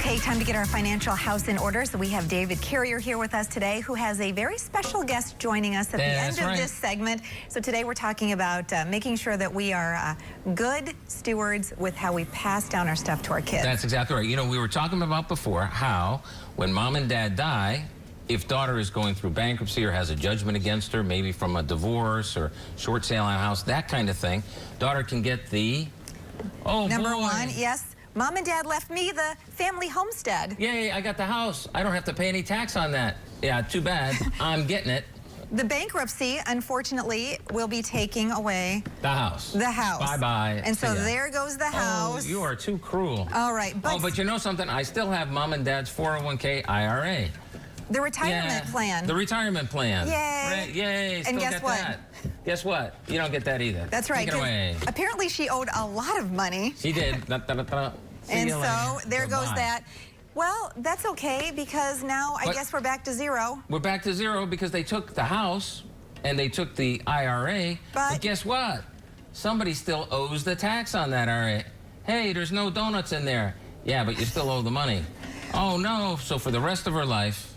Okay, time to get our financial house in order. So we have David Carrier here with us today, who has a very special guest joining us at the end of this segment. So today we're talking about making sure that we are good stewards with how we pass down our stuff to our kids. That's exactly right. You know, we were talking about before how when mom and dad die, if daughter is going through bankruptcy or has a judgment against her, maybe from a divorce or short sale on a house, that kind of thing, daughter can get the, Number one, yes. Mom and dad left me the family homestead. Yay, I got the house. I don't have to pay any tax on that. Yeah, too bad. I'm getting it. The bankruptcy, unfortunately, will be taking away the house. The house. Bye-bye. And so there goes the house. Oh, you are too cruel. All right. But you know something? I still have mom and dad's 401k IRA. The retirement plan. The retirement plan. Yay. Yay. And guess what? That. Guess what? You don't get that either. That's right. Take it away. Apparently she owed a lot of money. She did. And so there goes that. Well, that's okay because now I guess we're back to zero. We're back to zero because they took the house and they took the IRA. But guess what? Somebody still owes the tax on that IRA. Hey, there's no donuts in there. Yeah, but you still owe the money. Oh, no. So for the rest of her life,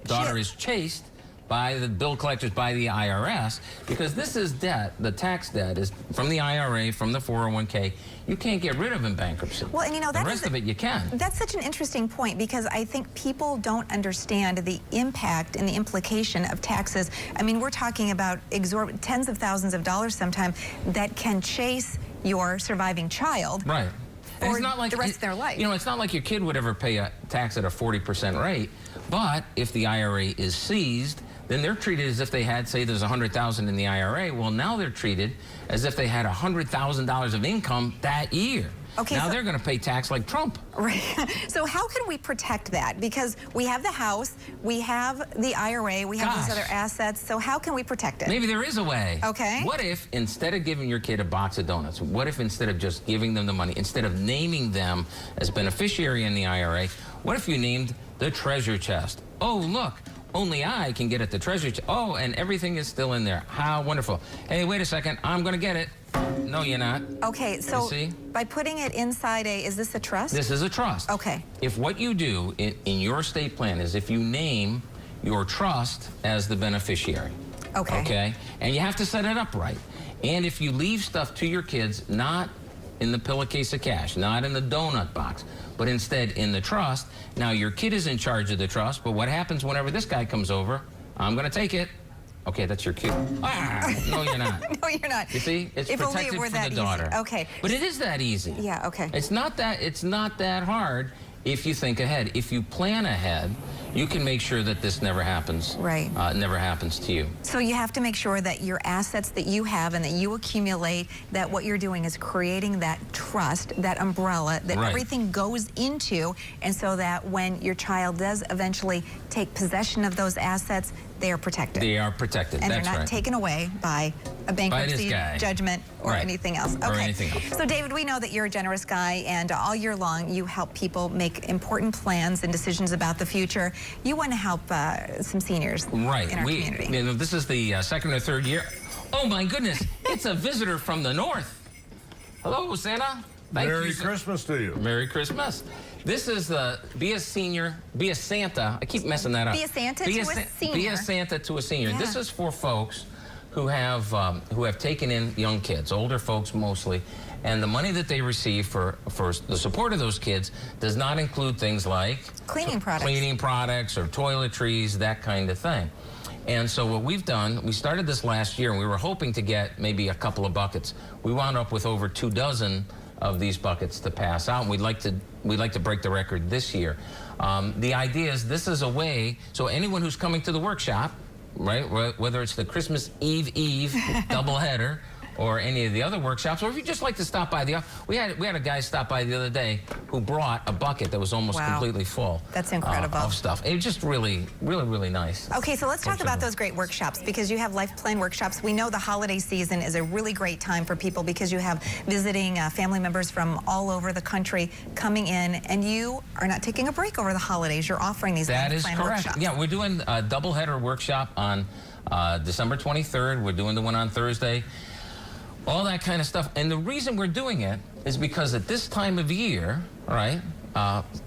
daughter is chased by the bill collectors, by the IRS, because this is debt. The tax debt is from the IRA, from the 401k. You can't get rid of in bankruptcy. Well, and you know, the rest of it you can. That's such an interesting point because I think people don't understand the impact and the implication of taxes. I mean, we're talking about tens of thousands of dollars sometimes that can chase your surviving child. Right. For it's not like the rest of their life. You know, it's not like your kid would ever pay a tax at a 40% rate, but if the IRA is seized, then they're treated as if they had, say there's $100,000 in the IRA. Well, now they're treated as if they had $100,000 of income that year. Okay, now they're going to pay tax like Trump. Right. So how can we protect that? Because we have the house, we have the IRA, we have these other assets. So how can we protect it? Maybe there is a way. Okay. What if instead of giving your kid a box of donuts, what if instead of just giving them the money, instead of naming them as beneficiary in the IRA, what if you named the treasure chest? Oh, look. Only I can get at the treasure chest. Oh, and everything is still in there. How wonderful. Hey, wait a second. I'm going to get it. No, you're not. Okay, so by putting it inside is this a trust? This is a trust. Okay. If what you do in your estate plan is if you name your trust as the beneficiary. Okay. Okay? And you have to set it up right. And if you leave stuff to your kids, not in the pillowcase of cash, not in the donut box, but instead in the trust. Now, your kid is in charge of the trust, but what happens whenever this guy comes over? I'm going to take it. Okay, that's your cue. No, you're not. No, you're not. You see? It's protected for the daughter. Easy. Okay. But it is that easy. Yeah, okay. It's not that hard if you think ahead. If you plan ahead, you can make sure that this never happens. Right. Never happens to you. So you have to make sure that your assets that you have and that you accumulate, that what you're doing is creating that trust, that umbrella, that everything goes into, and so that when your child does eventually take possession of those assets, they are protected. They are protected. And that's they're not taken away by a bankruptcy judgment or anything else. Okay. Or anything else. So David, we know that you're a generous guy, and all year long you help people make important plans and decisions about the future. You want to help some seniors in our community. You know, this is the second or third year. Oh my goodness, it's a visitor from the north. Hello, Santa. Merry Christmas to you. Merry Christmas. This is the Be a Senior, Be a Santa. I keep messing that up. Be a Santa to a senior. Be a Santa to a senior. Yeah. This is for folks who have taken in young kids, older folks mostly, and the money that they receive for the support of those kids does not include things like cleaning products or toiletries, that kind of thing. And so what we've done, we started this last year, and we were hoping to get maybe a couple of buckets. We wound up with over 24 of these buckets to pass out. And we'd like to break the record this year. The idea is this is a way, so anyone who's coming to the workshop, right, whether it's the Christmas Eve doubleheader or any of the other workshops, or if you just like to stop by we had a guy stop by the other day who brought a bucket that was almost completely full. That's incredible. Of stuff. It was just really nice. Okay, so let's talk about those great workshops, because you have life plan workshops. We know the holiday season is a really great time for people because you have visiting family members from all over the country coming in, and you are not taking a break over the holidays. You're offering these life plan workshops. Yeah, we're doing a doubleheader workshop on December 23rd. We're doing the one on Thursday. All that kind of stuff. And the reason we're doing it is because at this time of year, right,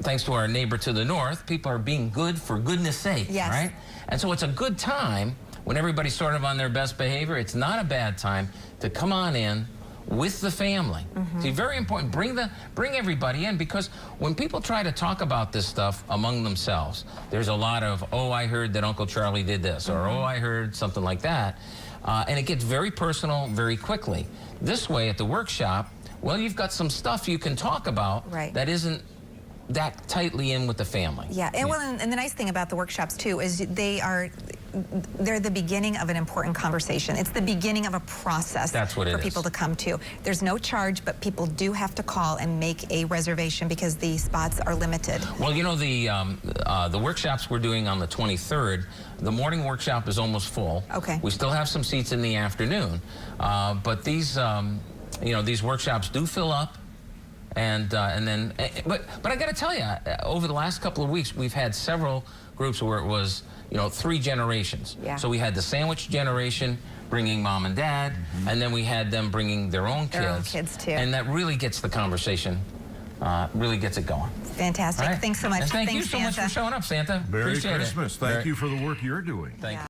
thanks to our neighbor to the north, people are being good for goodness sake, Yes. right? And so it's a good time when everybody's sort of on their best behavior. It's not a bad time to come on in with the family. See, very important. Bring everybody in, because when people try to talk about this stuff among themselves, there's a lot of, oh, I heard that Uncle Charlie did this, or oh, I heard something like that, and it gets very personal very quickly. This way, at the workshop, well, you've got some stuff you can talk about that isn't that tightly in with the family. Yeah, and well, and the nice thing about the workshops too is they're the beginning of an important conversation. It's the beginning of a process for people to come to. There's no charge, but people do have to call and make a reservation because the spots are limited. Well, you know, the workshops we're doing on the 23rd, the morning workshop is almost full. Okay. We still have some seats in the afternoon, but these, you know, these workshops do fill up. But I got to tell you, over the last couple of weeks, we've had several groups where it was, you know, 3 generations. Yeah. So we had the sandwich generation bringing mom and dad, and then we had them bringing their own kids. Their own kids too. And that really gets the conversation, really gets it going. Fantastic. Right. Thanks so much. And thank you Thanks, so much Santa. for showing up, Santa. Merry Appreciate Christmas. it. Thank you for the work you're doing. Thank you.